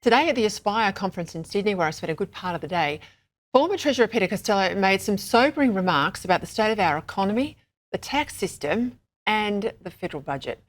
Today at the Aspire conference in Sydney, where I spent a good part of the day, former Treasurer Peter Costello made some sobering remarks about the state of our economy, the tax system and the federal budget.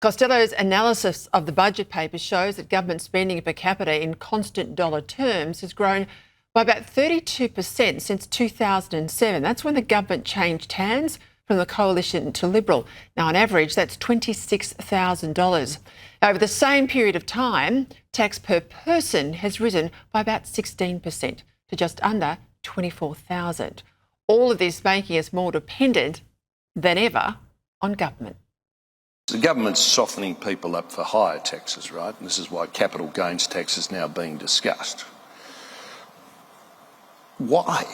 Costello's analysis of the budget paper shows that government spending per capita in constant dollar terms has grown by about 32% since 2007. That's when the government changed hands from the Coalition to Liberal. Now, on average, that's $26,000. Over the same period of time, tax per person has risen by about 16% to just under $24,000. All of this making us more dependent than ever on government. The government's softening people up for higher taxes, right? And this is why capital gains tax is now being discussed. Why?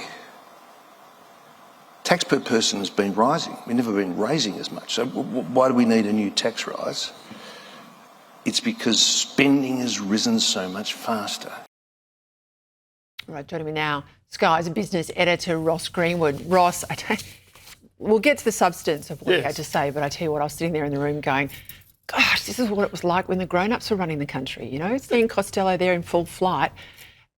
Tax per person has been rising. We've never been raising as much. So why do we need a new tax rise? It's because spending has risen so much faster. Right, joining me now, Sky's business editor Ross Greenwood. Ross, we'll get to the substance of what you had to say, but I tell you what, I was sitting there in the room going, gosh, this is what it was like when the grown-ups were running the country, you know, seeing Costello there in full flight.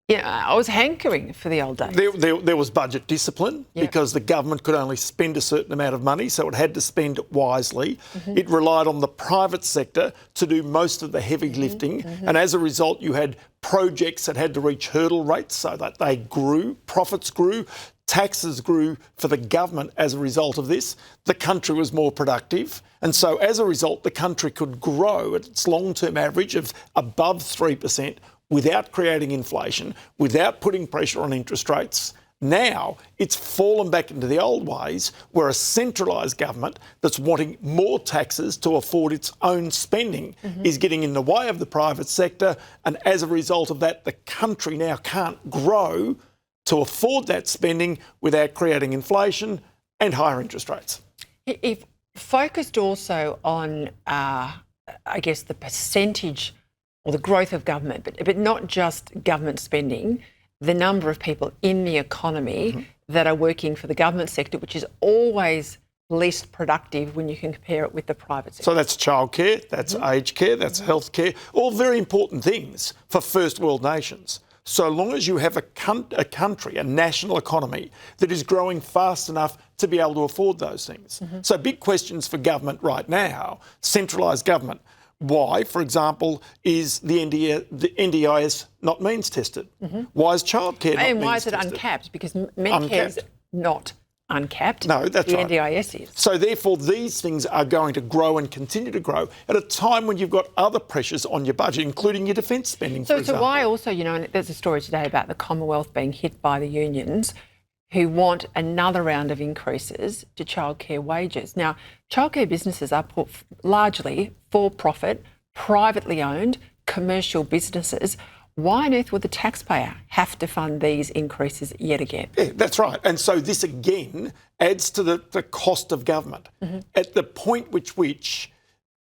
You know, I was hankering for the old days. There was budget discipline because the government could only spend a certain amount of money, so it had to spend wisely. It relied on the private sector to do most of the heavy lifting, and as a result you had projects that had to reach hurdle rates so that they grew, profits grew, taxes grew for the government as a result of this. The country was more productive, and so as a result the country could grow at its long-term average of above 3%, without creating inflation, without putting pressure on interest rates. Now it's fallen back into the old ways where a centralised government that's wanting more taxes to afford its own spending is getting in the way of the private sector, and as a result of that, the country now can't grow to afford that spending without creating inflation and higher interest rates. If focused also on, I guess, the percentage or the growth of government, but not just government spending, the number of people in the economy that are working for the government sector, which is always least productive when you can compare it with the private sector. So that's childcare, that's aged care, that's healthcare, all very important things for first world nations. So long as you have a country, a national economy that is growing fast enough to be able to afford those things. So big questions for government right now, centralised government. Why, for example, is the NDIS not means tested? Why is childcare not means tested? And why is it uncapped? Because Medicare is not uncapped. No, that's right. The NDIS is. So therefore, these things are going to grow and continue to grow at a time when you've got other pressures on your budget, including your defence spending, for example. So why also, you know, and there's a story today about the Commonwealth being hit by the unions who want another round of increases to childcare wages. Now, childcare businesses are largely for-profit, privately owned, commercial businesses. Why on earth would the taxpayer have to fund these increases yet again? Yeah, that's right. And so this again adds to the cost of government. At the point which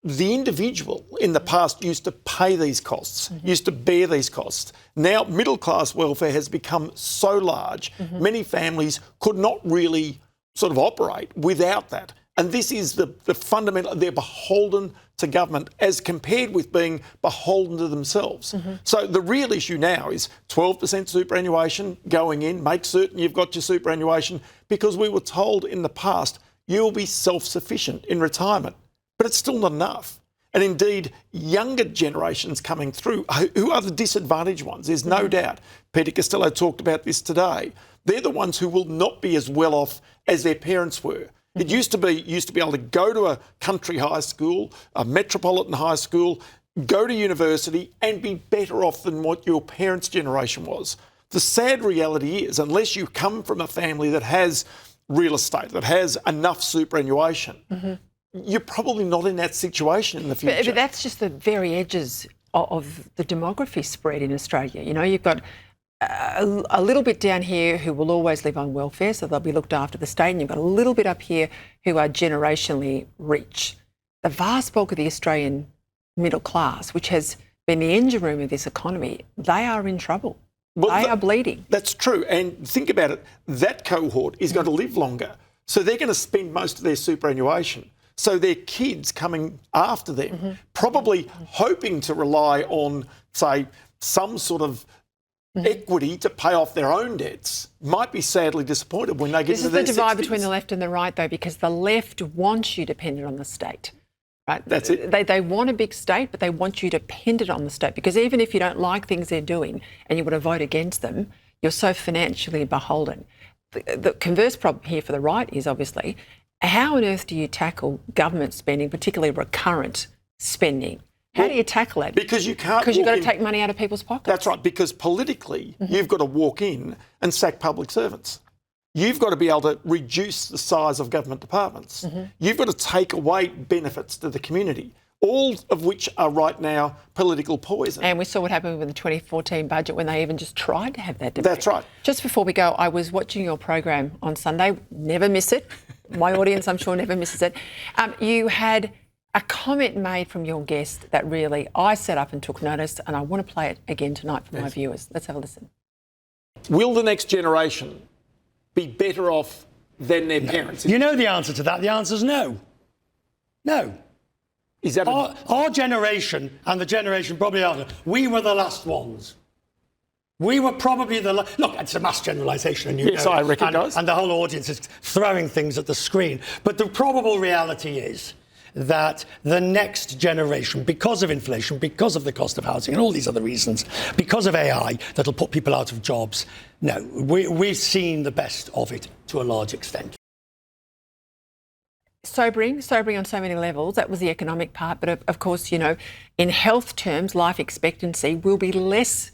the individual in the past used to pay these costs, used to bear these costs. Now middle-class welfare has become so large, many families could not really sort of operate without that. And this is the fundamental, they're beholden to government as compared with being beholden to themselves. So the real issue now is 12% superannuation going in, make certain you've got your superannuation, because we were told in the past you'll be self-sufficient in retirement. But it's still not enough. And indeed, younger generations coming through, who are the disadvantaged ones, there's no doubt. Peter Costello talked about this today. They're the ones who will not be as well off as their parents were. It used to be able to go to a country high school, a metropolitan high school, go to university and be better off than what your parents' generation was. The sad reality is, unless you come from a family that has real estate, that has enough superannuation, you're probably not in that situation in the future. But that's just the very edges of the demography spread in Australia. You know, you've got a little bit down here who will always live on welfare, so they'll be looked after the state, and you've got a little bit up here who are generationally rich. The vast bulk of the Australian middle class, which has been the engine room of this economy, they are in trouble. Well, they are bleeding. That's true. And think about it, that cohort is going to live longer. So they're going to spend most of their superannuation. So their kids coming after them, probably hoping to rely on, say, some sort of equity to pay off their own debts might be sadly disappointed when they get This into is the their divide 60s. between the left and the right, though, because the left wants you dependent on the state. Right? That's it. They want a big state, but they want you dependent on the state, because even if you don't like things they're doing and you want to vote against them, you're so financially beholden. The converse problem here for the right is obviously, how on earth do you tackle government spending, particularly recurrent spending? How do you tackle it? Because you can't. Because you've got to take money out of people's pockets. That's right, because politically, you've got to walk in and sack public servants. You've got to be able to reduce the size of government departments. You've got to take away benefits to the community, all of which are right now political poison. And we saw what happened with the 2014 budget when they even just tried to have that debate. That's right. Just before we go, I was watching your program on Sunday. Never miss it. My audience, I'm sure, never misses it. You had a comment made from your guest that really I sat up and took notice, and I want to play it again tonight for my viewers. Let's have a listen. Will the next generation be better off than their parents? You know the answer to that. The answer is no. No. Is that our generation and the generation probably after, we were the last ones. We were probably the last. Look, it's a mass generalisation. And yes, I recognise. And the whole audience is throwing things at the screen. But the probable reality is that the next generation, because of inflation, because of the cost of housing and all these other reasons, because of AI that'll put people out of jobs, no, we've seen the best of it to a large extent. Sobering on so many levels. That was the economic part. But of course, you know, in health terms, life expectancy will be less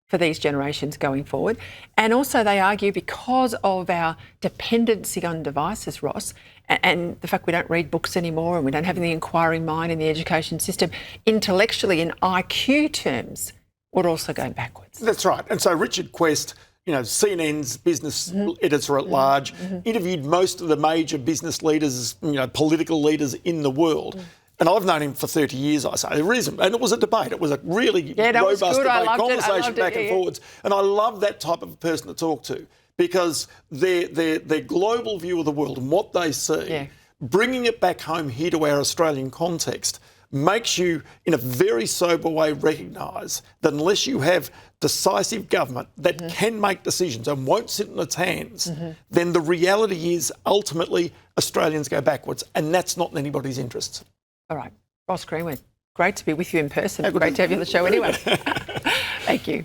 for these generations going forward. And also they argue because of our dependency on devices, Ross, and the fact we don't read books anymore and we don't have the inquiring mind in the education system, intellectually in IQ terms, we're also going backwards. That's right. And so Richard Quest, you know, CNN's business editor at large, interviewed most of the major business leaders, you know, political leaders in the world. And I've known him for 30 years, I say. And it was a debate. It was a really robust debate, conversation back and forwards. And I love that type of person to talk to because their global view of the world and what they see, bringing it back home here to our Australian context, makes you, in a very sober way, recognise that unless you have decisive government that can make decisions and won't sit in its hands, then the reality is ultimately Australians go backwards, and that's not in anybody's interests. All right. Ross Greenwood, great to be with you in person. Great to have you on the show anyway. Thank you.